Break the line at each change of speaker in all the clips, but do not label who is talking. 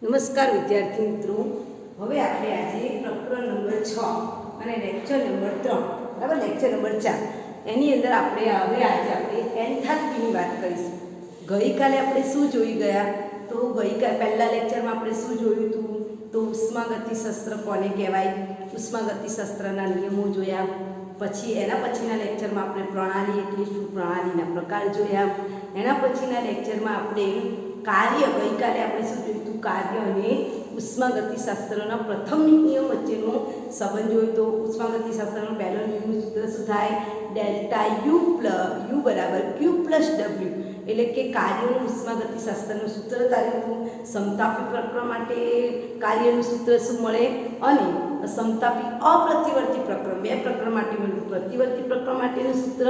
નમસ્કાર વિદ્યાર્થી મિત્રો, હવે આપણે આજે પ્રકરણ નંબર 6 અને લેક્ચર નંબર 3 બરાબર લેક્ચર નંબર 4 એની અંદર આપણે આજે આપણે એન્થાલ્પીની વાત કરીશું. ગઈકાલે આપણે શું જોઈ ગયા? તો ગઈકાલે પહેલા લેક્ચરમાં આપણે શું જોયું હતું? તો ઉષ્માગતિશાસ્ત્ર કોને કહેવાય, ઉષ્માગતિશાસ્ત્રના નિયમો જોયા. પછી એના પછીના લેક્ચરમાં આપણે પ્રણાલી એટલે શું, પ્રણાલીના પ્રકાર જોયા. એના પછીના લેક્ચરમાં આપણે કાર્ય, ગઈકાલે આપણે શું જોયું હતું? કાર્ય અને ઉષ્માગતિશાસ્ત્રના પ્રથમ નિયમ વચ્ચેનો સંબંધ જોયો તો ઉષ્માગતિશાસ્ત્રનો પહેલો નિયમનું સૂત્ર શું થાય? ડેલ્ટા યુ બરાબર ક્યુ પ્લસ ડબલ્યુ, એટલે કે કાર્યનું ઉષ્માગતિશાસ્ત્રનું સૂત્ર તાર્યું હતું. સમતાપી પ્રકરણ માટે કાર્યનું સૂત્ર શું મળે? અને સમતાપી અપ્રતિવર્તી પ્રકરણ, બે પ્રકરણ માટે મળ્યું. પ્રતિવર્તી પ્રકરણ માટેનું સૂત્ર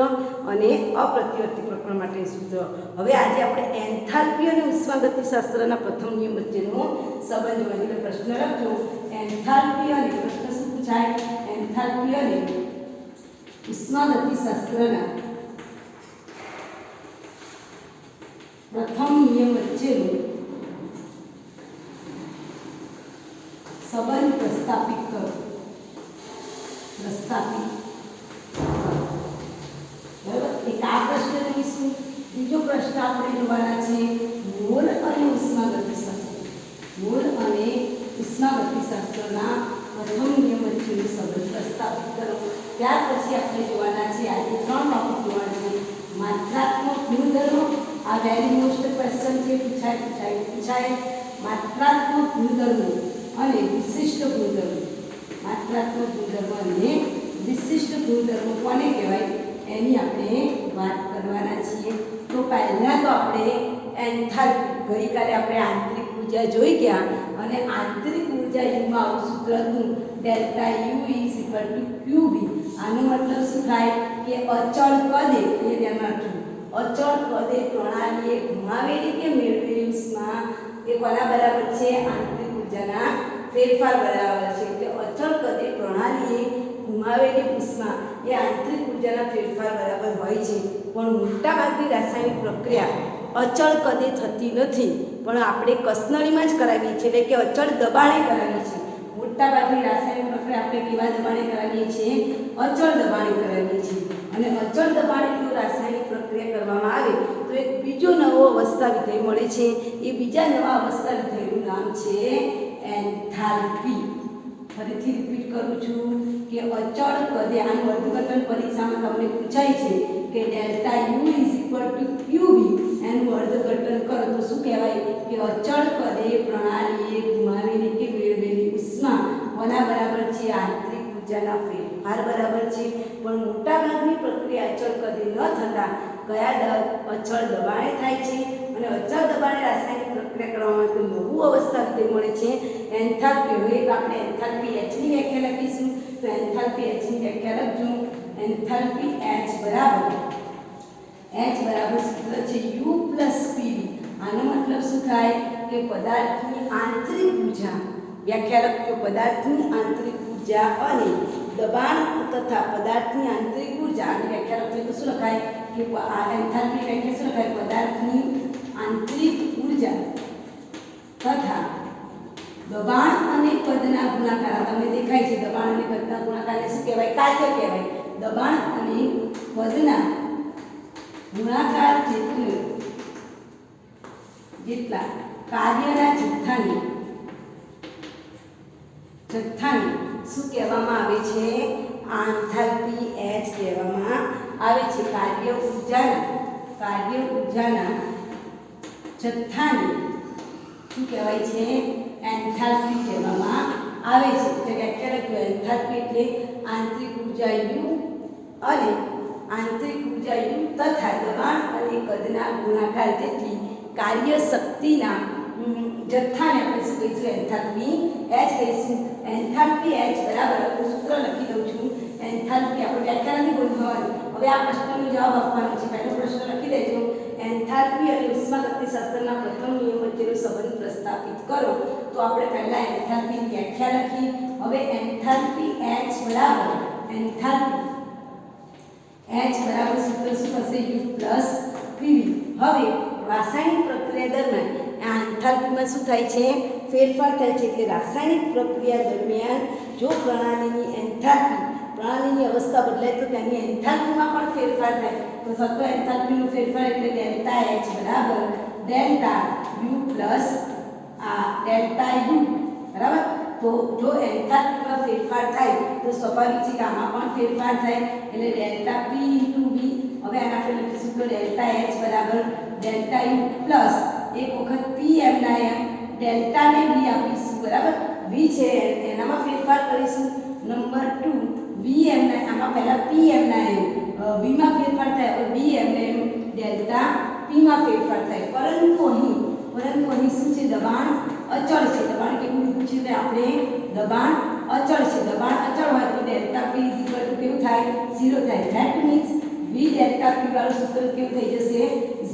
અને અપ્રતિવર્તી પ્રકરણ માટેનું સૂત્ર. હવે આજે આપણે એન્થાલ્પી અને ઉષ્માગતિશાસ્ત્રના પ્રથમ નિયમ વચ્ચેનો સંબંધ જોવાનો પ્રશ્ન લખજો. એન્થાલ્પી અને પ્રશ્ન શું પૂછાય? એન્થાલ્પી અને ઉષ્માગતિશાસ્ત્રના પ્રથમ નિયમ વચ્ચેનો સંબંધ પ્રસ્થાપિત કરો. બરાબર, એક આ પ્રશ્ન જોઈશું. બીજો પ્રશ્ન આપણે જોવાના છે મોલ અને ઉષ્માગતિશાસ્ત્ર. મોલ અને ઉષ્માગતિશાસ્ત્રના પ્રથમ નિયમ વચ્ચેનો સંબંધ પ્રસ્થાપિત કરો. ત્યાર પછી આપણે જોવાના છે આજે 3 ટોપિક જોવાના છે. માત્રાત્મક ગુણધર્મો, આ વેરી મોસ્ટ ક્વેશ્ચન છે, પૂછાય. માત્રાત્મક ગુણધર્મો અને વિશિષ્ટ ગુણધર્મો. માત્રાત્મક ગુણધર્મો અને વિશિષ્ટ ગુણધર્મો કોને કહેવાય એની આપણે વાત કરવાના છીએ. તો પહેલા તો આપણે એન્થાલ્પી, ગઈકાલે આપણે આંતરિક ઉર્જા જોઈ ગયા અને આંતરિક ઉર્જા યુમાં આવું સૂત્ર હતું delta you is equal to ક્યુબી. આનો મતલબ શું થાય કે અચળ કદે, એ ધ્યાનમાં રાખજો, અચળ કદે પ્રણાલીએ ગુમાવેલી કે મેળવેલી ઉષ્મા એ કોના બરાબર છે? આંતરિક ઉર્જાના ફેરફાર બરાબર છે. એટલે અચળ કદે પ્રણાલીએ ગુમાવેલી ઉષ્મા એ આંતરિક ઉર્જાના ફેરફાર બરાબર હોય છે. પણ મોટાભાગની રાસાયણિક પ્રક્રિયા અચળ કદે થતી નથી, પણ આપણે કસનળીમાં જ કરાવીએ છીએ, એટલે કે અચળ દબાણે કરાવીએ છીએ. મોટાભાગની રાસાયણિક પ્રક્રિયા આપણે કેવા દબાણે કરાવીએ છીએ? અચળ દબાણે કરાવીએ છીએ. અને અચળ દબાણે જો રાસાયણિક પ્રક્રિયા કરવામાં આવે તો એક બીજો નવો અવસ્થા વિધેય મળે છે. એ બીજા નવા અવસ્થા વિધેયનું નામ છે એન્થાલ્પી. ફરીથી રિપીટ કરું છું કે અચળ કદે, આનું અર્થઘટન પરીક્ષામાં તમને પૂછાય છે કે delta you is equal to ક્યુબી, એનું અર્થઘટન કરો તો શું કહેવાય કે અચળ કદે પ્રણાલીએ ગુમાવેલી કે મેળવેલી ઉષ્મા કોના બરાબર છે? આંતરિક ઉર્જાના ફેરફાર બરાબર છે. પણ મોટાભાગની પ્રક્રિયા અચળ કદે ન થતા કયા અચળ દબાણે થાય છે. અને અચળ દબાણે રાસાયણિક પ્રક્રિયા કરવામાં તો નવું અવસ્થા વિધેય મળે છે એન્થાલ્પી. હવે આપણે એન્થાલ્પી H ની વ્યાખ્યા લખીશું. તો એન્થાલ્પી H ની વ્યાખ્યા લખજો. એન્થાલ્પી H બરાબર સૂત્ર છે U પ્લસ PV. આનો મતલબ શું થાય કે પદાર્થની આંતરિક ઉર્જા, વ્યાખ્યા લખજો, પદાર્થની આંતરિક ઉર્જા અને દબાણ તથા પદાર્થની આંતરિક ઉર્જા. આની વ્યાખ્યા લખીએ તો શું લખાય કે આ એન્થાલ્પી વ્યાખ્યા શું લખાય? પદાર્થની આંતરિક ઉર્જા તથા દબાણ અને કદના ગુણાકાર. તમને દેખાય છે દબાણ અને કદના ગુણાકારને શું કહેવાય? કાર્ય કહેવાય. દબાણ અને કદના ગુણાકાર જેટલા કાર્યના જથ્થાને શું કહેવામાં આવે છે? એન્થાલ્પી H કહેવામાં આવે છે. કાર્ય ઉર્જાના જથ્થાને શું કહેવાય છે? એન્થાલ્પી કહેવામાં આવે છે. તો વ્યાખ્યા લખ્યું, એન્થાલ્પી એટલે આંતરિક ઉર્જા U અને આંતરિક ઉર્જા U તથા દબાણ અને કદના ગુણાકાર જેટલી કાર્ય શક્તિના જથ્થાને આપણે શું કહીશું? એન્થાલ્પી H કહીશું. એન્થાલ્પી H બરાબર, હું સૂત્ર લખી દઉં છું. એન્થાલ્પી આપણે વ્યાખ્યા નથી બોલવાની. હવે આ પ્રશ્નનો જવાબ આપવાનો છે. પહેલો પ્રશ્ન લખી દેજો. એન્થાલ્પી અને ઉષ્માગતિશાસ્ત્રના પ્રથમ નિયમ વચ્ચેનો સંબંધ પ્રસ્થાપિત કરો. તો આપણે પહેલા એન્થાલ્પીની વ્યાખ્યા લખી. હવે એન્થાલ્પી H બરાબર સૂત્ર શું થશે? U plus PV. હવે રાસાયણિક પ્રક્રિયા દરમિયાન આ એન્થાલ્પીમાં શું થાય છે? ફેરફાર થાય છે. એટલે રાસાયણિક પ્રક્રિયા દરમિયાન જો પ્રણાલીની અવસ્થા બદલાય તો તેની એન્થાલ્પીમાં પણ ફેરફાર થાય. તો સતત એન્થાલ્પીનો ફેરફાર એટલે ડેલ્ટા એચ બરાબર delta U plus delta you બરાબર. તો જો એન્થાલ્પીમાં ફેરફાર થાય તો સ્વાભાવિક છે કે આમાં પણ ફેરફાર થાય એટલે ડેલ્ટા પી ઇન્ટુ વી. હવે આને આપણે લખીશું તો ડેલ્ટા એચ બરાબર ડેલ્ટા યુ પ્લસ એક વખત પી એમ ના એમ ડેલ્ટાને વી આપીશું બરાબર. વી છે એનામાં ફેરફાર કરીશું. નંબર 2 વી એમ ના આમાં પહેલા પી એમ ના એમ વીમાં ફેરફાર થાય હવે વી એમ ને એમ ડેલ્ટા પીમાં ફેરફાર થાય. પરંતુ અહીં શું છે? દબાણ અચળ છે. દબાણ કેવું લીધું છે? આપણે દબાણ અચળ છે. દબાણ અચળ હોય તો ડેલ્ટા પી કેવું થાય? 0 થાય. That means V delta P વાળું સૂત્ર કેવું થઈ જશે?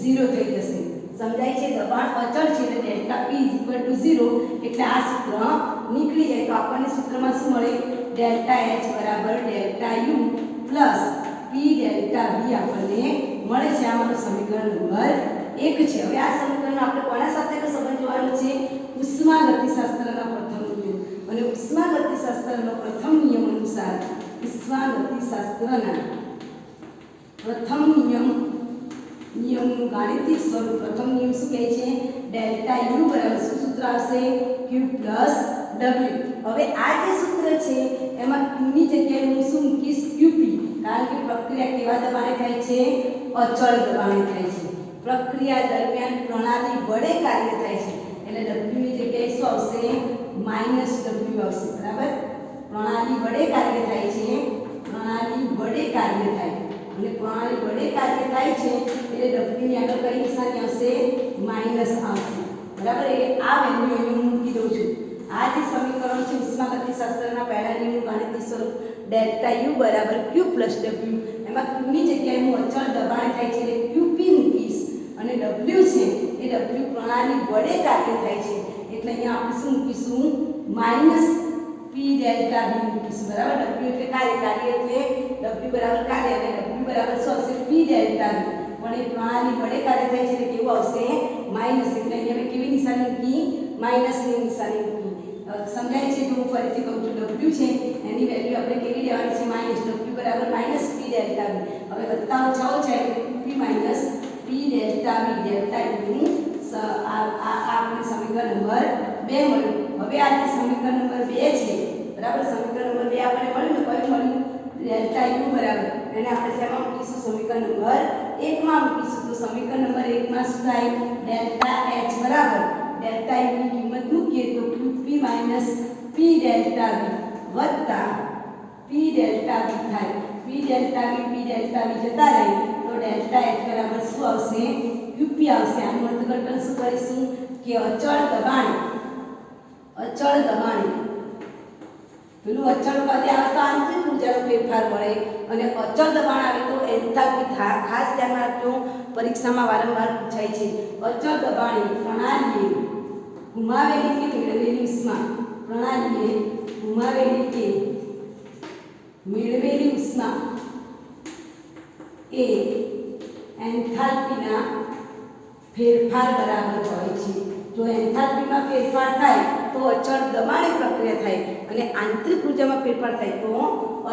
0 થઈ જશે. સમજાય છે? દબાણ અચળ છે એટલે ડેલ્ટા પી 0 એટલે આ સૂત્ર નીકળી જાય. તો આપણને સૂત્રમાં શું મળે? ડેલ્ટા એચ બરાબર delta U plus P delta V આપણને મળે છે. આ મારું સમીકરણ નંબર 1 છે. હવે આ સમીકરણ આપણે કોના સાથેનો સંબંધ જોવાનો છે? ઉષ્માગતિશાસ્ત્રના પ્રથમ નિયમ. અને ઉષ્માગતિશાસ્ત્રનો પ્રથમ નિયમ અનુસાર ઉષ્માગતિશાસ્ત્રના પ્રથમ નિયમનું ગાણિતિક સ્વરૂપ પ્રથમ નિયમ શું કહે છે? ડેલ્ટા યુ બરાબર શું સૂત્ર આવશે? ક્યુ પ્લસ ડબલ્યુ. હવે આ જે સૂત્ર છે એમાં ક્યુની જગ્યાએ હું શું મૂકીશ? ક્યુપી. કારણ કે પ્રક્રિયા કેવા દબાણે થાય છે? અચળ દબાણે થાય છે. પ્રક્રિયા દરમિયાન પ્રણાલી વડે કાર્ય થાય છે એટલે ડબલ્યુ ની જગ્યાએ શું આવશે? માઈનસ ડબલ્યુ આવશે બરાબર. પ્રણાલી વડે કાર્ય થાય છે. પ્રણાલી વડે કાર્ય થાય અને પ્રણાલી વડે કાર્ય થાય છે એટલે ડબલ્યુ ની આગળ કઈ નિશાની આવશે? માઈનસ આવશે બરાબર. એટલે આ વેલ્યુ અહીં હું મૂકી દઉં છું. આ જે સમીકરણ છે ઉષ્માગતિશાસ્ત્રના પહેલા નિયમનું ગાણિતિક સ્વરૂપ ડેલ્ટા યુ બરાબર ક્યુ પ્લસ ડબલ્યુ. એમાં ક્યુની જગ્યાએ હું અચળ દબાણ થાય છે એટલે ક્યુપી મૂકીશ અને ડબલ્યુ છે એ ડબલ્યુ પ્રણાલી વડે કાર્ય થાય છે એટલે અહીંયા આપણે શું મૂકીશું? માઈનસ પી ડેલ્ટા વી મૂકીશું બરાબર. ડબલ્યુ એટલે કાર્ય એટલે ડબલ્યુ બરાબર કાર્ય અને ડબલ્યુ બરાબર શું આવશે? P delta V. પણ એ પ્રણાલી વડે કાર્ય થાય છે એટલે કેવું આવશે? માઈનસ. એટલે અહીંયા મેં કેવી નિશાની મૂકી? માઈનસની નિશાની મૂકી. સમજાય છે? તો હું ફરીથી કહું છું ડબલ્યુ છે એની વેલ્યુ આપણે કેવી લેવાની છે? માઈનસ. ડબલ્યુ બરાબર માઈનસ પી ડેલ્ટા વી. હવે વત્તા ઓછા ઓછા એટલે P minus P delta V delta U આપણે સમીકરણ નંબર 2 મળ્યું. હવે આ જે સમીકરણ નંબર 2 છે બરાબર. સમીકરણ નંબર 2 આપણને મળ્યું ને કયું મળ્યું? ડેલ્ટા યુ બરાબર. એને આપણે શેમાં મૂકીશું? સમીકરણ નંબર 1 માં મૂકીશું. તો સમીકરણ નંબર 1 માં શું થાય? ડેલ્ટા એચ બરાબર ડેલ્ટા યુ ની કિંમત મૂકીએ તો ક્યુપી માઈનસ પી ડેલ્ટા વી વત્તા પી ડેલ્ટા વી થાય. પી ડેલ્ટા વી જતા રહે તો ડેલ્ટા એચ બરાબર શું આવશે? ક્યુપી આવશે. આનું અર્થઘટન શું કરીશું કે અચળ દબાણે પેલું અચળ પદે આવે તો આંતરિક ઊર્જાનો ફેરફાર મળે અને અચળ દબાણ આવે તો એન્થાલ્પી ખાસ ધ્યાન રાખજો. પરીક્ષામાં વારંવાર પૂછાય છે. અચળ દબાણે પ્રણાલીએ ગુમાવેલી કે મેળવેલી ઉષ્મા મેળવેલી ઉષ્મા એ એન્થાલ્પીના ફેરફાર બરાબર હોય છે. જો એન્થાલ્પીમાં ફેરફાર થાય તો અચળ દબાણે પ્રક્રિયા થાય અને આંતરિક ઊર્જામાં ફેરફાર થાય તો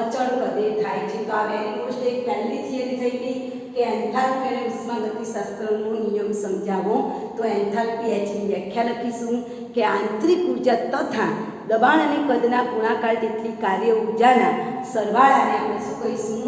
અચળ પદે થાય છે. તો આ વેરી મોસ્ટ એક પહેલી થિયરી થઈ ગઈ કે એન્થાલ્પી અને ઉષ્માગતિશાસ્ત્રનો નિયમ સમજાવો. તો એન્થાલ્પી એચની વ્યાખ્યા લખીશું કે આંતરિક ઊર્જા તથા દબાણ અને કદના ગુણાકાર જેટલી કાર્ય ઊર્જાના સરવાળાને આપણે શું કહીશું?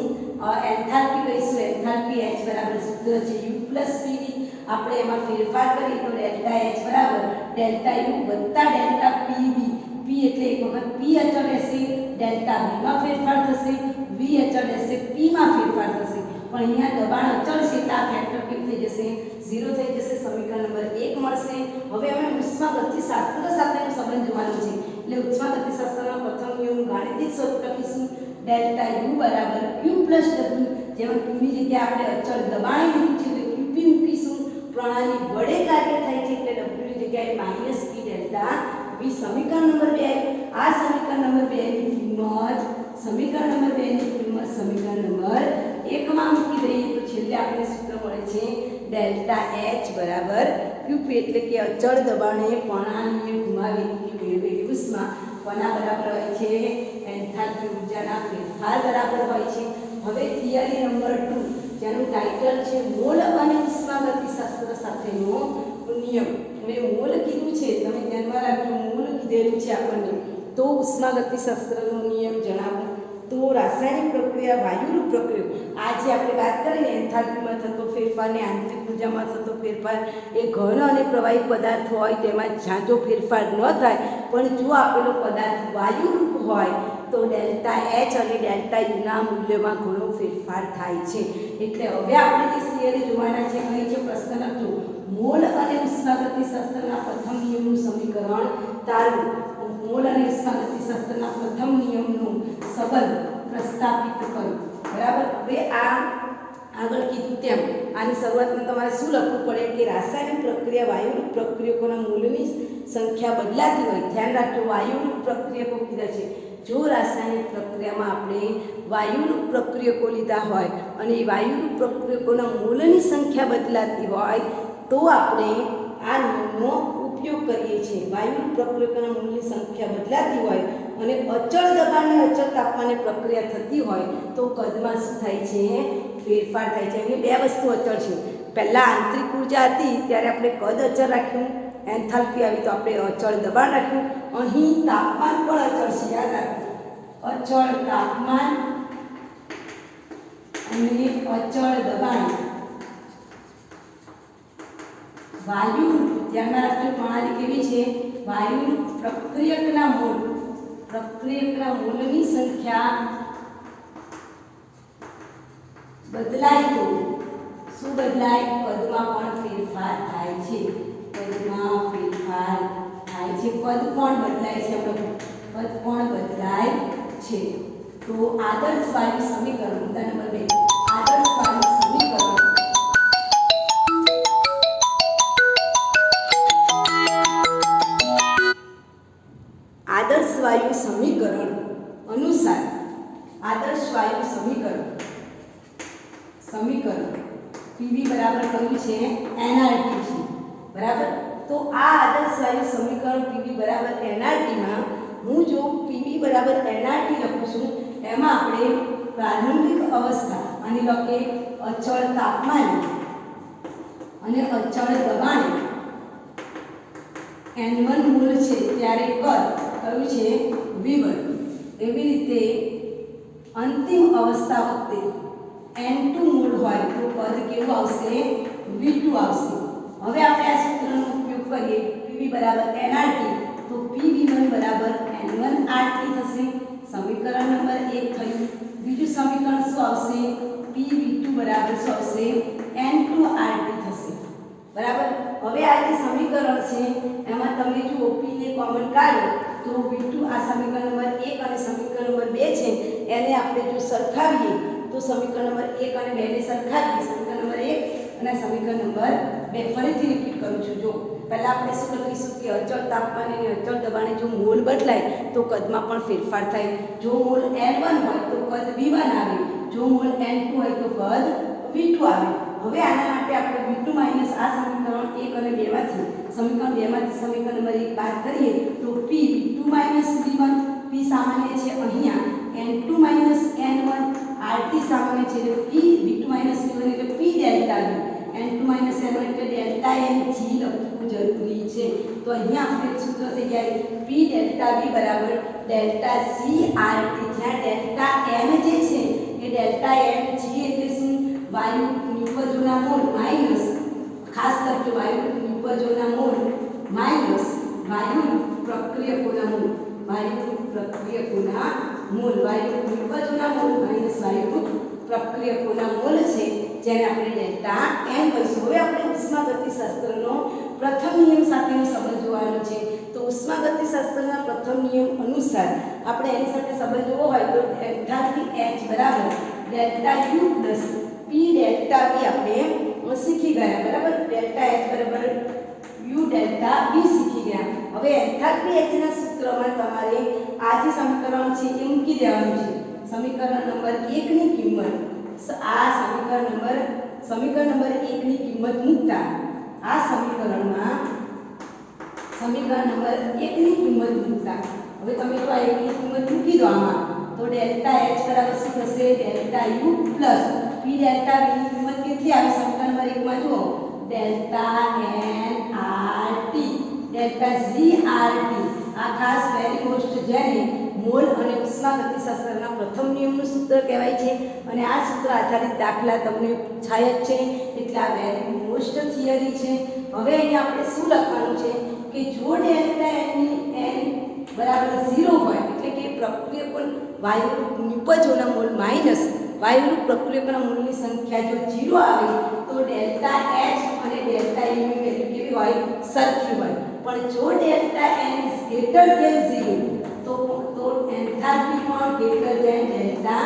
એન્થાલ્પી કહીશું. એન્થાલ્પી એચ બરાબર સૂત્ર છે યુ પ્લસ પીવી. આપણે એમાં ફેરફાર કરીએ તો ડેલ્ટા એચ બરાબર ડેલ્ટા યુ વત્તા ડેલ્ટા પીવી. પી એટલે એક વખત પી અચળ રહેશે, ડેલ્ટા વીમાં ફેરફાર થશે, વી અચળ રહેશે, પીમાં ફેરફાર થશે. પણ અહીંયા દબાણ અચળ છે એટલે આ ફેક્ટર કેવું થઈ જશે? 0 થઈ જશે. સમીકરણ નંબર 1 મળશે. હવે અમે ઉષ્માગતિશાસ્ત્ર સાથેનો સંબંધ જોવાનો છે એટલે ઉષ્માગતિશાસ્ત્રના પ્રથમ નિયમનું ગાણિતિક સ્વરૂપ લખીશું ડેલ્ટા યુ બરાબર ક્યુ પ્લસ ડબલ્યુ. જેમાં ક્યુની જગ્યાએ આપણે અચળ દબાણે લીધું છે એટલે ક્યુપી મૂકીશું. પ્રણાલી વડે કાર્ય થાય છે એટલે ડબલ્યુની જગ્યાએ માઈનસ પી ડેલ્ટા વી. સમીકરણ નંબર 2 આ સમીકરણ નંબર 2 ની કિંમત સમીકરણ નંબર 1 માં મૂકી દઈએ તો છેલ્લે આપણે સૂત્ર મળે છે ડેલ્ટા એચ બરાબર ક્યુપ એટલે કે અચળ દબાણે પરમાણુને ઘુમાવી મેળવેલી ઉષ્મા કોના બરાબર હોય છે? એન્થાલ્પી ઉર્જાના ફેરફાર બરાબર હોય છે. હવે થિયરી નંબર 2 જેનું ટાઇટલ છે મોલ અને ઉષ્માગતિશાસ્ત્ર સાથેનો નિયમ. હવે મોલ કીધું છે, તમે ધ્યાનમાં રાખજો, મોલ કીધેલું છે આપણને, તો ઉષ્માગતિશાસ્ત્રનો નિયમ જણાવો. તો રાસાયણિક પ્રક્રિયા, વાયુરૂપ પ્રક્રિયા, આ જે આપણે વાત કરીને એન્થાલ્પીમાં થતો ફેરફાર ને આંતરિક ઉર્જામાં થતો ફેરફાર, એ ઘન અને પ્રવાહી પદાર્થ હોય તેમાં ઝાઝો ફેરફાર ન થાય, પણ જો આપેલો પદાર્થ વાયુરૂપ હોય તો ડેલ્ટા એચ અને ડેલ્ટા યુના મૂલ્યમાં ઘણો ફેરફાર થાય છે. એટલે હવે આપણે જે થિયરી જોવાના છે, કઈ છે? પ્રશ્ન લખજો. મોલ અને ઉષ્માગતિશાસ્ત્રના પ્રથમ નિયમનું સમીકરણ તારવું. મોલ અને ઉષ્માગતિશાસ્ત્રના પ્રથમ નિયમનો સંબંધ પ્રસ્થાપિત કરો. બરાબર. હવે આ આગળ કીધું તેમ આની શરૂઆતમાં તમારે શું લખવું પડે કે રાસાયણિક પ્રક્રિયા વાયુરૂપ પ્રક્રિયકોના મૂળની સંખ્યા બદલાતી હોય. ધ્યાન રાખજો, વાયુરૂપ પ્રક્રિયકો કીધા છે. જો રાસાયણિક પ્રક્રિયામાં આપણે વાયુરૂપ પ્રક્રિયકો લીધા હોય અને એ વાયુરૂપ પ્રક્રિયકોના મૂળની સંખ્યા બદલાતી હોય તો આપણે આ નિયમનો ઉપયોગ કરીએ છીએ. વાયુરૂપ પ્રક્રિયકોના મૂળની સંખ્યા બદલાતી હોય અને અચળ દબાણ અને અચળ તાપમાને પ્રક્રિયા થતી હોય તો કદમાં શું થાય છે? ફેરફાર થાય છે. અહીં બે વસ્તુ અચળ છે. પહેલાં આંતરિક ઉર્જા હતી ત્યારે આપણે કદ અચળ રાખ્યું, એન્થાલ્પી આવી તો આપણે અચળ દબાણ રાખ્યું. અહીં તાપમાન પણ અચળ છે, યાદ રાખજો. અચળ તાપમાન અને અચળ દબાણ. વાયુરૂપ, ધ્યાનમાં રાખજો, પ્રણાલી કેવી છે? વાયુરૂપ પ્રક્રિયકના મોલની સંખ્યા બદલાય તો શું બદલાય? કદમાં પણ ફેરફાર થાય છે. કદમાં ફેરફાર થાય છે. કદ પણ બદલાય છે. કદ પણ બદલાય છે. તો આદર્શ વાયુ સમીકરણ મુદ્દા નંબર 2, આદર્શ વાયુ સમીકરણ અનુસાર આદર્શ વાયુ સમીકરણ પીવી બરાબર કયું છે? એનઆરટી છે. બરાબર. તો આ આદર્શ વાયુ સમીકરણ પીવી બરાબર એનઆરટીમાં હું જો પીવી બરાબર એનઆરટી લખું છું, એમાં આપણે પ્રારંભિક અવસ્થા માની લો કે અચળ તાપમાન અને અચળ દબાણ n1 મોલ છે ત્યારે કદ કયું છે? v1. એવી રીતે અંતિમ અવસ્થા વખતે n2 મોલ હોય તો કદ કેવું આવશે? v2 આવશે. હવે આપણે આ સૂત્રનો ઉપયોગ કરીએ. પીવી બરાબર એનઆરટી તો pv1 બરાબર n1 RT થશે. સમીકરણ નંબર 1 થયું. બીજું સમીકરણ શું આવશે? pv2 બરાબર શું આવશે? n2 RT થશે. બરાબર. હવે આ જે સમીકરણ છે એમાં તમે જો p ને કોમન કાઢો તો v2, આ સમીકરણ નંબર 1 અને સમીકરણ નંબર 2 છે એને આપણે જો સરખાવીએ તો સમીકરણ નંબર 1 અને 2 ને સરખાવીએ. સમીકરણ નંબર 1 અને સમીકરણ નંબર 2 ફરીથી રિપીટ કરું છું. જો પહેલા આપણે શું લખીશું કે અચળ તાપમાને અને અચળ દબાણે જો મોલ બદલાય તો કદમાં પણ ફેરફાર થાય. જો મોલ n1 હોય તો કદ v1 આવે, જો મોલ n2 હોય તો કદ v2 આવે. હવે આના માટે આપણે v2 માઈનસ આ સમીકરણ 1 અને 2 માંથી સમીકરણ 2 માંથી સમીકરણ નંબર 1 બાદ કરીએ તો p v2 minus v1, p સામાન્ય છે અહીંયા, n2 માઈનસ n1, rt સામાન્ય છે એટલે p v2 માઈનસ v1 એટલે p delta v, n2 minus n1 એટલે ડેલ્ટા n g લખવું જરૂરી છે. તો અહીંયા આપણે સૂત્ર થઈ જાય p ડેલ્ટા v બરાબર ડેલ્ટા c rt, જ્યાં ડેલ્ટા n જે છે એ ડેલ્ટા n g એટલે શું? વાયુ નિપજોના મોલ માઈનસ, ખાસ કરજો, વાયુ નિપજોના મોલ માઈનસ વાયુ પ્રક્રિયકોના મોલ. વાયુ પ્રક્રિયકોના મોલ, વાયુ નિપજોના મોલ માઈનસ વાયુ પ્રક્રિયકોના મોલ છે જેને આપણે ડેલ્ટા n કહીશું. હવે આપણે ઉષ્માગતિશાસ્ત્રનો પ્રથમ નિયમ સાથેનો સંબંધ જોવાનો છે. તો ઉષ્માગતિશાસ્ત્રના પ્રથમ નિયમ અનુસાર આપણે એની સાથે સંબંધ જોવો હોય તો એન્થાલ્પી h બરાબર delta u plus p delta v આપણે શીખી ગયા. બરાબર. ડેલ્ટા h બરાબર u ડેલ્ટા v શીખી ગયા. હવે એન્થાલ્પી h ના સૂત્રમાં તમારે આ જે સમીકરણ છે એ મૂકી દેવાનું છે. સમીકરણ નંબર 1 ની કિંમત, આ સમીકરણ નંબર 1 ની કિંમત મૂકતા આ સમીકરણમાં સમીકરણ નંબર 1 ની કિંમત મૂકતા હવે તમે તો આ 1 ની કિંમત મૂકી દો આમાં તો ડેલ્ટા H બરાબર શું થશે delta U plus P delta V ની કિંમત કેટલી આવે સમીકરણ નંબર 1 માં જુઓ ડેલ્ટા nRT ડેલ્ટા GRT આ ખાસ વેરી મોસ્ટ જેને મોલ અને ઉષ્માગતિશાસ્ત્રના પ્રથમ નિયમનું સૂત્ર કહેવાય છે અને આ સૂત્ર આધારિત દાખલા તમને પૂછાય જ છે એટલે આ વેરી મોસ્ટ થિયરી છે હવે અહીં આપણે શું લખવાનું છે કે જો ડેલ્ટા n બરાબર 0 હોય એટલે કે પ્રક્રિયકોણ વાયુરૂપ નિપજોના મોલ માઈનસ વાયુરૂપ પ્રક્રિયકોના મોલની સંખ્યા જો 0 આવે તો ડેલ્ટા H અને ડેલ્ટા U ની વેલ્યુ કેવી હોય સરખી હોય પણ જો delta n is greater than 0 તો એન્થાલ્પી પણ ગ્રેટર ધેન ડેલ્ટા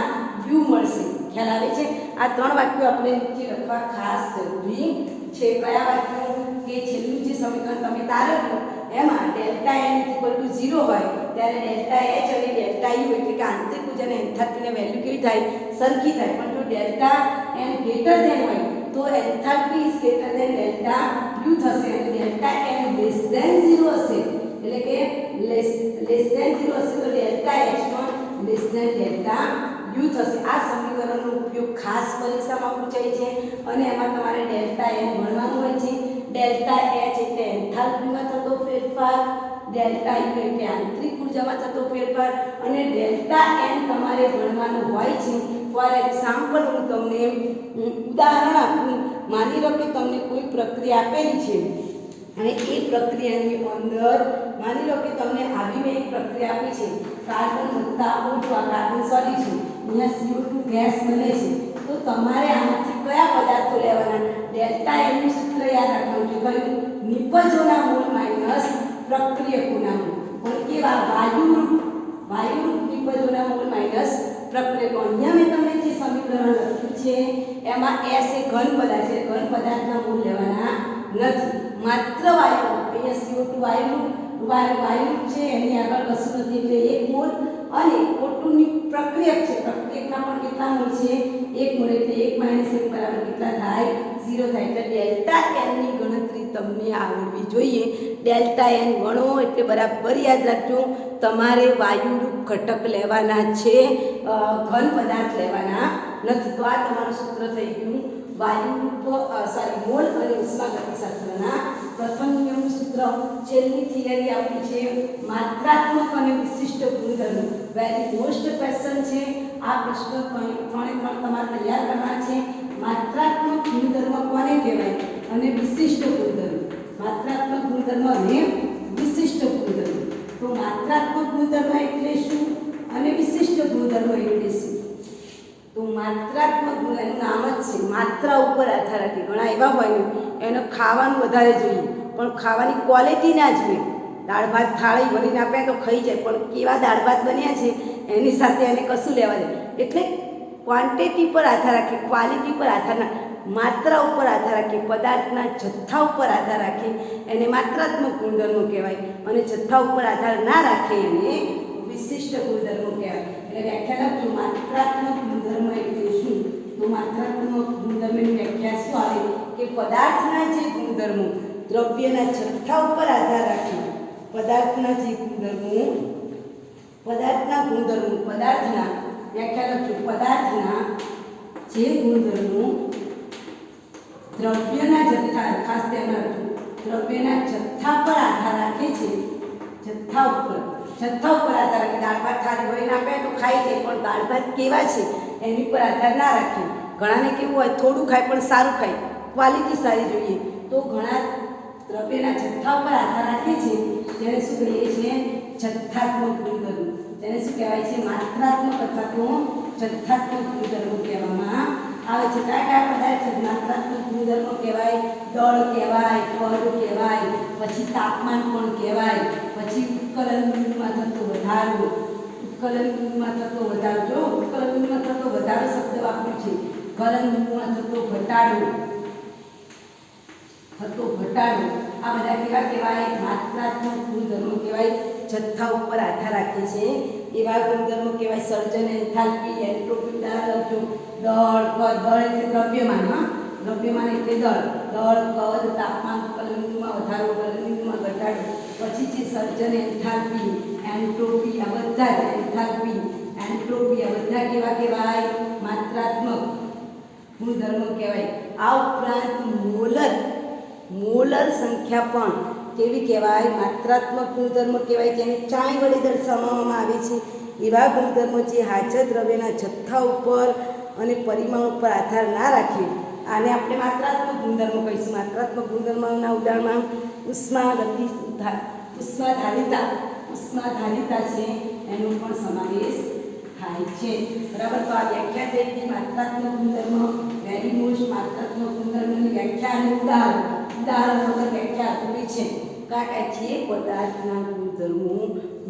U મળશે ખ્યાલ આવે છે આ ત્રણ વાક્યો આપણે નીચે લખવા ખાસ જરૂરી છે કયા વાક્યો કે છેલ્લું જે સમીકરણ તમે તારવ્યું એમાં ડેલ્ટા n 0 હોય ત્યારે ડેલ્ટા H અને ડેલ્ટા U એટલે કે આંતરિક ઉર્જા અને એન્થાલ્પીની વેલ્યુ કેવી થાય સરખી થાય પણ જો ડેલ્ટા n ગ્રેટર ધેન હોય તો enthalpy is greater than delta U થશે અને ડેલ્ટા n લેસ ધેન 0 હશે એટલે કે લેસ ધેન 0 હશે તો ડેલ્ટા H પણ લેસ ધેન ડેલ્ટા U થશે આ સમીકરણનો ઉપયોગ ખાસ પરીક્ષામાં પૂછાય છે અને એમાં તમારે ડેલ્ટા n ગણવાનું હોય છે ડેલ્ટા H એટલે એન્થાલ્પીમાં થતો ફેરફાર ડેલ્ટા U એટલે આંતરિક ઉર્જામાં થતો ફેરફાર અને ડેલ્ટા n તમારે ગણવાનું હોય છે ફોર એક્ઝામ્પલ હું તમને ઉદાહરણ આપું માની લો કે તમને કોઈ પ્રક્રિયા આપેલી છે અને એ પ્રક્રિયાની અંદર માની લો કે તમને આવી મેં એક પ્રક્રિયા આપી છે કાર્બન વત્તા O2 આ કાર્બન સોલિડ છે અહીંયા CO2 ગેસ બને છે તો તમારે આમાંથી કયા પદાર્થો લેવાના ડેલ્ટા n નું સૂત્ર યાદ રાખવાનું છે કયું નિપજોના મોલ માઈનસ પ્રક્રિયકોના મોલ પણ કેવા વાયુરૂપ નિપજોના મોલ માઈનસ પ્રક્રિયકો અહીંયા મેં તમને જે સમીકરણ લખ્યું છે એમાં S એ ઘન પદાર્થ છે ઘન પદાર્થના મોલ લેવાના નથી માત્ર વાયુ અહીંયા CO2 વાયુ છે એની આગળ કશું નથી એટલે 1 મોલ અને O2 ની પ્રક્રિયક છે પ્રક્રિયકના પણ કેટલા મોલ છે 1 મોલ એટલે 1 - 1 બરાબર કેટલા થાય 0 થાય એટલે ડેલ્ટા n ની ગણતરી તમને આવડવી જોઈએ ડેલ્ટા n ગણો એટલે બરાબર યાદ રાખજો તમારે વાયુરૂપ ઘટક લેવાના છે ઘન પદાર્થ લેવાના નથી તો આ તમારું સૂત્ર થઈ ગયું વાયુરૂપ મોલ અને ઉષ્માગતિશાસ્ત્રના પ્રથમ નિયમનું સૂત્ર છેલ્લી થિયરી આપણી છે માત્રાત્મક અને વિશિષ્ટ ગુણધર્મો વેરી મોસ્ટ ક્વેશ્ચન છે આ પ્રશ્ન ત્રણે તમારે તૈયાર કરવાના છે માત્રાત્મક ગુણધર્મ કોને કહેવાય અને વિશિષ્ટ ગુણધર્મ માત્રાત્મક ગુણધર્મ અને વિશિષ્ટ ગુણધર્મ તો માત્રાત્મક ગુણધર્મ એટલે શું અને વિશિષ્ટ ગુણધર્મ એટલે શું તો માત્રાત્મક એનું નામ જ છે માત્રા ઉપર આધાર રાખે ઘણા એવા હોય ને એને ખાવાનું વધારે જોઈએ પણ ખાવાની ક્વોલિટી ના જોઈએ દાળ ભાત થાળી ભરીને આપે તો ખાઈ જાય પણ કેવા દાળ ભાત બન્યા છે એની સાથે એને કશું લેવા દે એટલે ક્વોન્ટિટી પર આધાર રાખે ક્વોલિટી પર આધાર ના માત્રા ઉપર આધાર રાખે પદાર્થના જથ્થા ઉપર આધાર રાખે એને માત્રાત્મક ગુણધર્મો કહેવાય અને જથ્થા ઉપર આધાર ના રાખે એને વિશિષ્ટ ગુણધર્મો કહેવાય એટલે વ્યાખ્યા લખજો માત્રાત્મક ગુણધર્મ એટલે શું તો માત્રાત્મક ગુણધર્મની વ્યાખ્યા શું આવે કે પદાર્થના જે ગુણધર્મો દ્રવ્યના જથ્થા ઉપર આધાર રાખે પદાર્થના જે ગુણધર્મો પદાર્થના વ્યાખ્યા લખજો પદાર્થના જે ગુણધર્મો દ્રવ્યના જથ્થા ખાસ ધ્યાન રાખજો દ્રવ્યના જથ્થા પર આધાર રાખે છે જથ્થા ઉપર આધાર રાખે દાળ ભાત થાળી ભરીને આપે તો ખાઈ જાય પણ દાળ ભાત કેવા છે એની પર આધાર ના રાખે ઘણાને કેવું હોય થોડું ખાય પણ સારું ખાય ક્વોલિટી સારી જોઈએ તો ઘણા દ્રવ્યના જથ્થા ઉપર આધાર રાખે છે જેને શું કહીએ છીએ જથ્થાત્મક ગુણધર્મો જેને શું કહેવાય છે માત્રાત્મક અથવા તો જથ્થાત્મક ગુણધર્મો કહેવામાં આવે છે કયા પદાર્થ માત્રાત્મક ગુણધર્મો કહેવાય દળ કહેવાય પદ કહેવાય પછી તાપમાન પણ કહેવાય પછી ઉત્કલન બિંદુમાં થતો વધારો જો ઉત્કલન બિંદુમાં થતો વધારો શબ્દ વાપર્યો છે ગલન બિંદુમાં થતો ઘટાડો આ બધા કેવા કહેવાય માત્રાત્મક ગુણધર્મો કહેવાય જથ્થા ઉપર આધાર રાખે છે એવા ગુણધર્મો કહેવાય સર્જન એન્થાલ્પી એન્ટ્રોપી ઉદાહરણ લખજો દળ એટલે દ્રવ્યમાન દ્રવ્યમાન એટલે દળ, કદ, તાપમાન, ગલનબિંદુમાં વધારો, ગલનબિંદુમાં ઘટાડો, પછી છે સર્જન, એન્થાલ્પી, એન્ટ્રોપી, આ બધા જ એન્થાલ્પી, એન્ટ્રોપી આ બધા કેવા કહેવાય? માત્રાત્મક ગુણધર્મો કહેવાય. આ ઉપરાંત મોલર સંખ્યા પણ કેવી કહેવાય? માત્રાત્મક ગુણધર્મ કહેવાય, જેને ચાય વડે દર્શાવવામાં આવે છે. એવા ગુણધર્મો જે હાજર દ્રવ્યના જથ્થા ઉપર અને પરિમાણ ઉપર આધાર ના રાખે આને આપણે માત્રાત્મક ગુણધર્મો કહીશું. માત્રાત્મક ગુણધર્મોના ઉદાહરણમાં ઉષ્માધારિતા છે એનો પણ સમાવેશ થાય છે. બરાબર. તો આ વ્યાખ્યા થઈ ગઈ માત્રાત્મક ગુણધર્મ. વેરી મોસ્ટ માત્રાત્મક ગુણધર્મની વ્યાખ્યા અને ઉદાહરણ વગર વ્યાખ્યા પૂરી છે. કાકા છે પદાર્થના ગુણધર્મો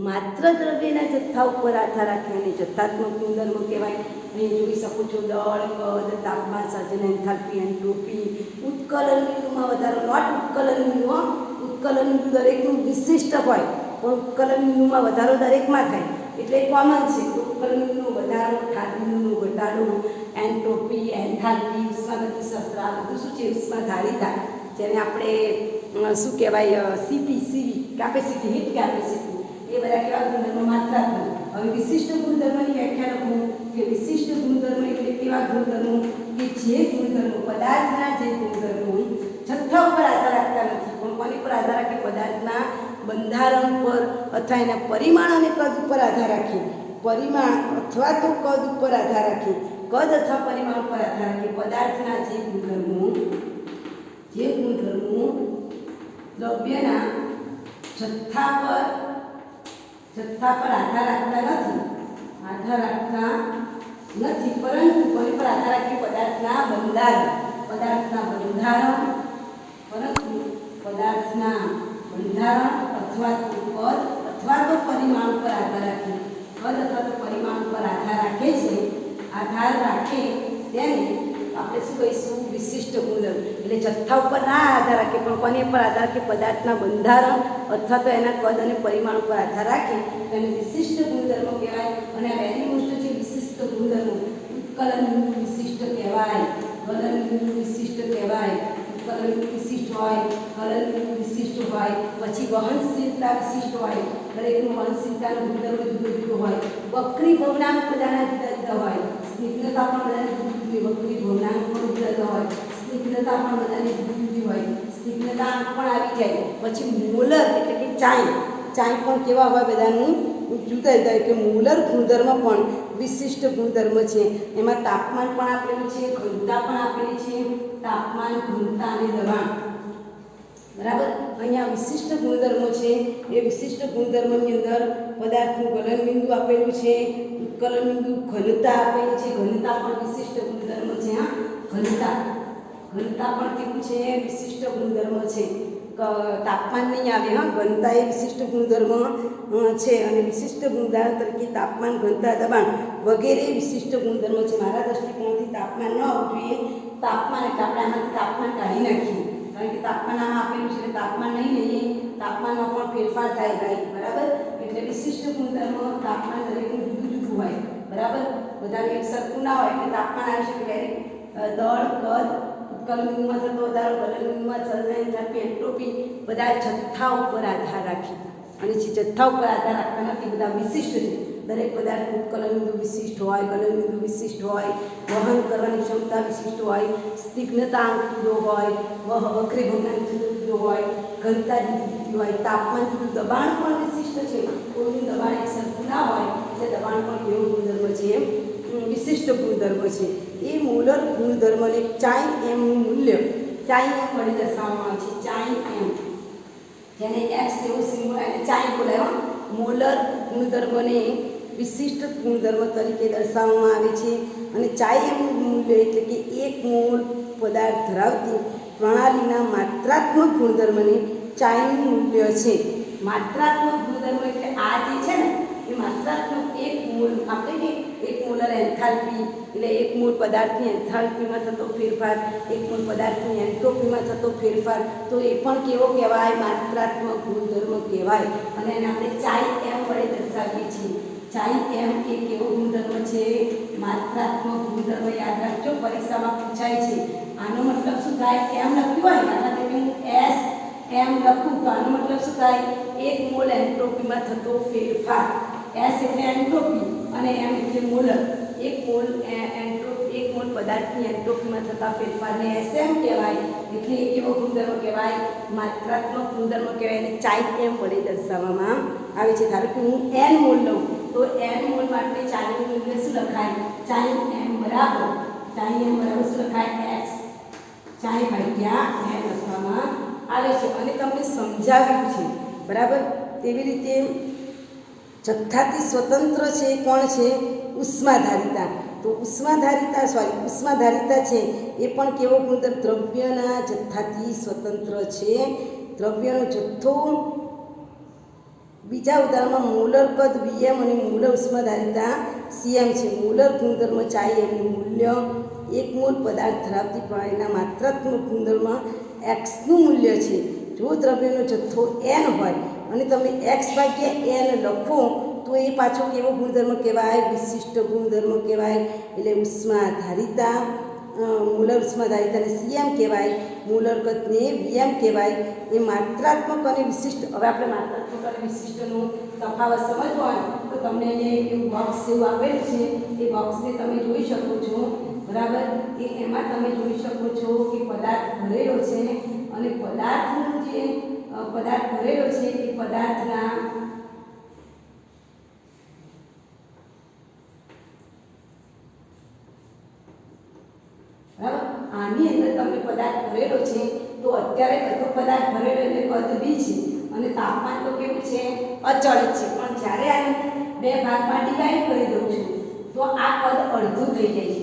માત્ર દ્રવ્યના જથ્થા ઉપર આધાર રાખે અને જથ્થાત્મક ગુણધર્મો કહેવાય. અહીં જોઈ શકો છો દળ, કદ, તાપમાન, સર્જન, એન્થાલ્પી, એન્ટ્રોપી, ઉત્કલન બિંદુમાં વધારો. નોટ ઉત્કલન બિંદુ. ઉત્કલન બિંદુ દરેકનું વિશિષ્ટ હોય, પણ ઉત્કલન બિંદુમાં વધારો દરેકમાં થાય એટલે કોમન છે. તો ઉત્કલન બિંદુનો વધારો, ઠાર બિંદુનો ઘટાડો, એન્ટ્રોપી, એન્થાલ્પી, ઉષ્માગતિશાસ્ત્ર આ બધું શું છે? ઉષ્માધારિતા, જેને આપણે શું કહેવાય? સીવી કેપેસિટી, હીટ કેપેસિટી, એ બધા કેવા ગુણધર્મો? માત્રાત્મક. હવે વિશિષ્ટ ગુણધર્મની વ્યાખ્યા લખું કે વિશિષ્ટ ગુણધર્મ એટલે કેવા ગુણધર્મો કે જે ગુણધર્મો પદાર્થના જે ગુણધર્મો જથ્થા ઉપર આધાર રાખતા નથી, પણ કોની પર આધાર રાખે? પદાર્થના બંધારણ પર અથવા એના પરિમાણ અને કદ ઉપર આધાર રાખે. પરિમાણ અથવા તો કદ ઉપર આધાર રાખે, કદ અથવા પરિમાણ ઉપર આધાર રાખે પદાર્થના જે ગુણધર્મો દ્રવ્યના જથ્થા પર આધાર રાખતા નથી, પરંતુ કોની પર આધાર રાખે? પદાર્થના બંધારણ, અથવા તો કદ અથવા તો પરિમાણ પર આધાર રાખે. કદ અથવા તો પરિમાણ પર આધાર રાખે છે. આધાર રાખે તેને આપણે શું કહીશું? વિશિષ્ટ ગુણધર્મ. એટલે જથ્થા ઉપર ના આધાર રાખે, પણ કોની પર આધાર રાખે? પદાર્થના બંધારણ અથવા તો એના કદ અને પરિમાણ ઉપર આધાર રાખે તેને વિશિષ્ટ ગુણધર્મો કહેવાય. અને આ વેરી મોસ્ટ છે વિશિષ્ટ ગુણધર્મો. ઉત્કલન બિંદુ વિશિષ્ટ કહેવાય, ગલન બિંદુ વિશિષ્ટ કહેવાય, ઉત્કલન બિંદુ વિશિષ્ટ હોય, ગલન બિંદુ વિશિષ્ટ હોય, પછી વહનશીલતા વિશિષ્ટ હોય, દરેકનું વહનશીલતાનો ગુણધર્મ જુદો જુદો હોય, વક્રી ભવનાંક બધાના જુદા જુદા હોય, સ્નિગ્ધતા પણ બધાની જુદી જુદી, વક્રી ભવનાંક પણ જુદા જુદા હોય, સ્નિગ્ધતા પણ બધાની જુદી જુદી હોય, સ્નિગ્ધતા અંક પણ આવી જાય. પછી મોલર એટલે કે ચાય પણ કેવા હોય? બધાનું જુદા જુદા. કે મોલર ગુણધર્મ પણ વિશિષ્ટ ગુણધર્મ છે. એમાં તાપમાન પણ આપેલું છે, ઘનતા પણ આપેલી છે. તાપમાન, ઘનતા અને દબાણ. બરાબર. અહીંયા વિશિષ્ટ ગુણધર્મો છે. એ વિશિષ્ટ ગુણધર્મની અંદર પદાર્થનું ગલન બિંદુ આપેલું છે, ઉત્કલન બિંદુ, ઘનતા આપેલી છે. ઘનતા પણ વિશિષ્ટ ગુણધર્મ છે. ઘનતા પણ કેવું છે? વિશિષ્ટ ગુણધર્મ છે. તાપમાન નહીં આવે. ઘનતા એ વિશિષ્ટ ગુણધર્મ છે. અને વિશિષ્ટ ગુણધર્મ તરીકે તાપમાન, ઘનતા, દબાણ વગેરે વિશિષ્ટ ગુણધર્મો છે. મારા દ્રષ્ટિકોણથી તાપમાન ન આવવું જોઈએ. તાપમાન એટલે આપણે આમાંથી તાપમાન કાઢી નાખીએ, કારણ કે તાપમાન આમાં આપેલું છે. તાપમાન નહીં લઈએ, તાપમાનમાં પણ ફેરફાર થાય ભાઈ. બરાબર. એટલે વિશિષ્ટ ગુણધર્મ તાપમાન દરેકનું જુદું જુદું હોય. બરાબર. બધાનું એક સરખું ના હોય એટલે તાપમાન આવી શકે. દળ, કદ, ઉત્કલન બિંદુમાં થતો વધારો, ગલન બિંદુમાં સર્જન, એન્થાલ્પી, એન્ટ્રોપી બધા જથ્થા ઉપર આધાર રાખે. અને જે જથ્થા ઉપર આધાર રાખતા નથી બધા વિશિષ્ટ છે. દરેક પદાર્થ ઉત્કલન બિંદુ વિશિષ્ટ હોય, ગલન બિંદુ વિશિષ્ટ હોય, વહન કરવાની ક્ષમતા વિશિષ્ટ હોય, સ્નિગ્ધતા જુદો હોય, વક્રી ભવનાંક જુદો હોય, ઘનતા જુદી હોય, તાપમાન જુદું, દબાણ પણ વિશિષ્ટ છે. કોઈનું દબાણ એક સરખું ના હોય એટલે દબાણ પણ કેવો ગુણધર્મ છે? વિશિષ્ટ ગુણધર્મ છે. એ મોલર ગુણધર્મને ચાય એમનું મૂલ્ય ચાય એમ વડે દર્શાવવામાં આવે છે. ચાય એમ, જેને એક્સ જેવો સિમ્બોલ એને ચાય બોલાય. મોલર ગુણધર્મને વિશિષ્ટ ગુણધર્મ તરીકે દર્શાવવામાં આવે છે. અને ચાય એમનું મૂલ્ય એટલે કે 1 મોલ પદાર્થ ધરાવતી પ્રણાલીના માત્રાત્મક ગુણધર્મને ચાયનું મૂલ્ય છે. માત્રાત્મક ગુણધર્મ એટલે આ જે છે ને એ માત્રાત્મક 1 મોલ. આપણે કે 1 મોલર એન્થાલ્પી એટલે 1 મોલ પદાર્થની એન્થાલ્પીમાં થતો ફેરફાર, 1 મોલ પદાર્થની એન્ટ્રોપીમાં થતો ફેરફાર, તો એ પણ કેવો કહેવાય? માત્રાત્મક ગુણધર્મ કહેવાય. અને એને આપણે ચાય એમ વડે દર્શાવીએ છીએ. ચાય એમ એ કેવો ગુણધર્મ છે? માત્રાત્મક ગુણધર્મ. યાદ રાખજો, પરીક્ષામાં પૂછાય છે. આનો મતલબ શું થાય? એમ લખ્યું હોય ને દાખલા તરીકે હું એસ એમ લખું તો આનો મતલબ શું થાય? 1 મોલ એન્ટ્રોપીમાં થતો ફેરફાર. એસ એટલે એન્ટ્રોપી અને એમ એટલે મોલર. 1 મોલ એન્ટ્રોપી 1 મોલ પદાર્થની એન્ટ્રોપીમાં થતા ફેરફારને એસએમ કહેવાય. એટલે એ કેવો ગુણધર્મ કહેવાય? માત્રાત્મક ગુણધર્મ કહેવાય. અને ચાઈ એમ વડે દર્શાવવામાં આવે છે. ધારો કે હું એન મોલ લઉં તો એન મોલ માટે ચાઈનું મૂલ્ય શું લખાય? ચાઈ એમ બરાબર શું લખાય? એક્સ ચાઈ ભાગ્યા એન લખવામાં આવે છે. અને તમને સમજાવ્યું છે બરાબર. તેવી રીતે જથ્થાથી સ્વતંત્ર છે કોણ છે? ઉષ્માધારિતા. તો ઉષ્માધારિતા છે એ પણ કેવો ગુણધર્મ? દ્રવ્યના જથ્થાથી સ્વતંત્ર છે. દ્રવ્યનો જથ્થો બીજા ઉદાહરણમાં મોલર કદ વીએમ અને મોલર ઉષ્માધારિતા સીએમ છે. મોલર ગુણધર્મ ચાઈ એમનું મૂલ્ય 1 મોલ પદાર્થ ધરાવતી પ્રણાલીના માત્રાત્મક ગુણધર્મ એક્સનું મૂલ્ય છે. જો દ્રવ્યનો જથ્થો એન હોય અને તમે એક્સ ભાગ્યા એન લખો તો એ પાછો કેવો ગુણધર્મ કહેવાય? વિશિષ્ટ ગુણધર્મ કહેવાય. એટલે ઉષ્માધારિતા મોલર ઉષ્માધારિતાને સીએમ કહેવાય, મોલર કદને વીએમ કહેવાય. એ માત્રાત્મક અને વિશિષ્ટ. હવે આપણે માત્રાત્મક અને વિશિષ્ટનો તફાવત સમજવો હોય તો તમને અહીંયા એવું બોક્સ જેવું આપેલું છે. એ બોક્સને તમે જોઈ શકો છો બરાબર. એમાં તમે જોઈ શકો છો કે પદાર્થ ભરેલો છે અને પદાર્થનો જે પદાર્થ ભરેલો છે એ પદાર્થના બરાબર. આની અંદર તમને પદાર્થ ભરેલો છે તો અત્યારે બધો પદાર્થ ભરેલો એટલે કદ બી છે અને તાપમાન તો કેવું છે? અચળ જ છે. પણ જ્યારે આને 2 ભાગમાં ડિવાઈડ કરી દઉં છું તો આ કદ અડધું થઈ જાય છે.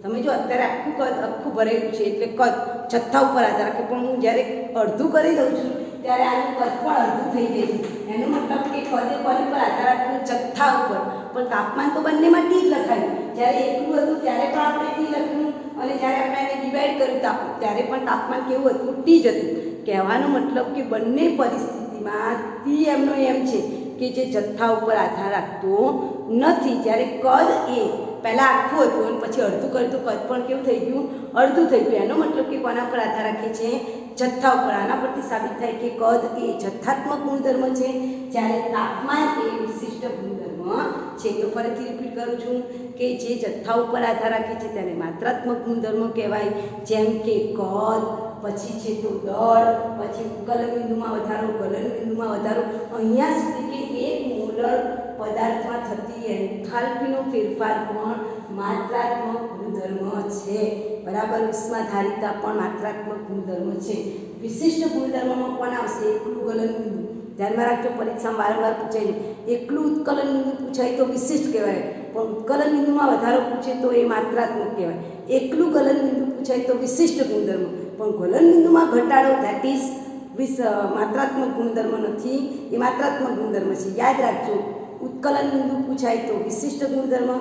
તમે જો અત્યારે આખું ભરેલું છે એટલે કદ જથ્થા ઉપર આધાર રાખે. પણ હું જ્યારે અડધું કરી દઉં છું ત્યારે આનું કદ પણ અડધું થઈ જાય છે. એનો મતલબ કે કદ કોની પર આધાર રાખ્યું? જથ્થા ઉપર. પણ તાપમાન તો બંનેમાં ટી જ લખાયું. જ્યારે એકલું હતું ત્યારે પણ આપણે ટી લખ્યું અને જ્યારે આપણે એને ડિવાઈડ કર્યું ત્યારે પણ તાપમાન કેવું હતું? ટી જ હતું. કહેવાનો મતલબ કે બંને પરિસ્થિતિમાં ટી એમનો એમ છે કે જે જથ્થા ઉપર આધાર રાખતો નથી. જ્યારે કદ એ પહેલાં આખું હતું અને પછી અડધું કર્યું તો કદ પણ કેવું થઈ ગયું? અડધું થઈ ગયું. એનો મતલબ કે કોના પર આધાર રાખે છે? જથ્થા ઉપર. આના પરથી સાબિત થાય કે કદ એ જથ્થાત્મક ગુણધર્મ છે જ્યારે તાપમાન એ વિશિષ્ટ ગુણધર્મ છે. તો ફરીથી રિપીટ કરું છું કે જે જથ્થા ઉપર આધાર રાખે છે તેને માત્રાત્મક ગુણધર્મ કહેવાય. જેમ કે કદ, પછી છે તો દળ, પછી ગલનબિંદુમાં વધારો, ગલનબિંદુમાં વધારો. અહીંયા સુધી કે 1 મોલર પદાર્થમાં થતી એન્થાલ્પીનો ફેરફાર પણ માત્રાત્મક ગુણધર્મ છે બરાબર. ઉષ્માધારિતા પણ માત્રાત્મક ગુણધર્મ છે. વિશિષ્ટ ગુણધર્મમાં કોણ આવશે? એકલું ગલનબિંદુ. ધ્યાનમાં રાખજો, પરીક્ષામાં વારંવાર પૂછાય છે. એકલું ઉત્કલન બિંદુ પૂછાય તો વિશિષ્ટ કહેવાય, પણ ઉત્કલન બિંદુમાં વધારો પૂછે તો એ માત્રાત્મક કહેવાય. એકલું ગલન બિંદુ પૂછાય તો વિશિષ્ટ ગુણધર્મ, પણ ગલન બિંદુમાં ઘટાડો ધેટ ઇઝ માત્રાત્મક ગુણધર્મ નથી, એ માત્રાત્મક ગુણધર્મ છે. યાદ રાખજો, ઉત્કલન બિંદુ પૂછાય તો વિશિષ્ટ ગુણધર્મ,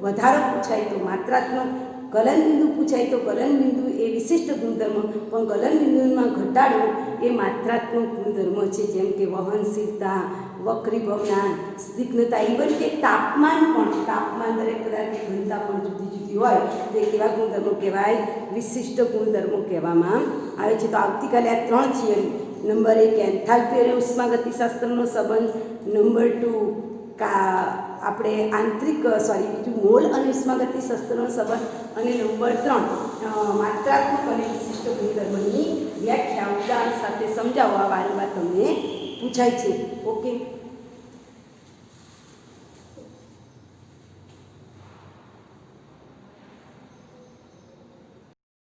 વધારો પૂછાય તો માત્રાત્મક, ગલન બિંદુ પૂછાય તો ગલન બિંદુ એ વિશિષ્ટ ગુણધર્મ, પણ ગલન બિંદુમાં ઘટાડો એ માત્રાત્મક ગુણધર્મ છે. જેમ કે વહનશીલતા, વક્રીભવનાંક, સ્નિગ્ધતા, ઇવન કે તાપમાન દરેક પદાર્થની ઘનતા પણ જુદી જુદી હોય તો એ કેવા ગુણધર્મો કહેવાય? વિશિષ્ટ ગુણધર્મો કહેવામાં આવે છે. તો આવતીકાલે આ 3 થિયરી, નંબર 1 એન્થાલ્પી અને ઉષ્માગતિશાસ્ત્રનો સંબંધ, નંબર 2 આપણે બીજું મોલ અને ઉષ્માગતિશાસ્ત્રનો સંબંધ, અને નંબર 3 માત્રાત્મક અને વિશિષ્ટ ગુણધર્મની વ્યાખ્યા ઉદાહરણ સાથે સમજાવવા વારંવાર તમને પૂછાય છે. ઓકે.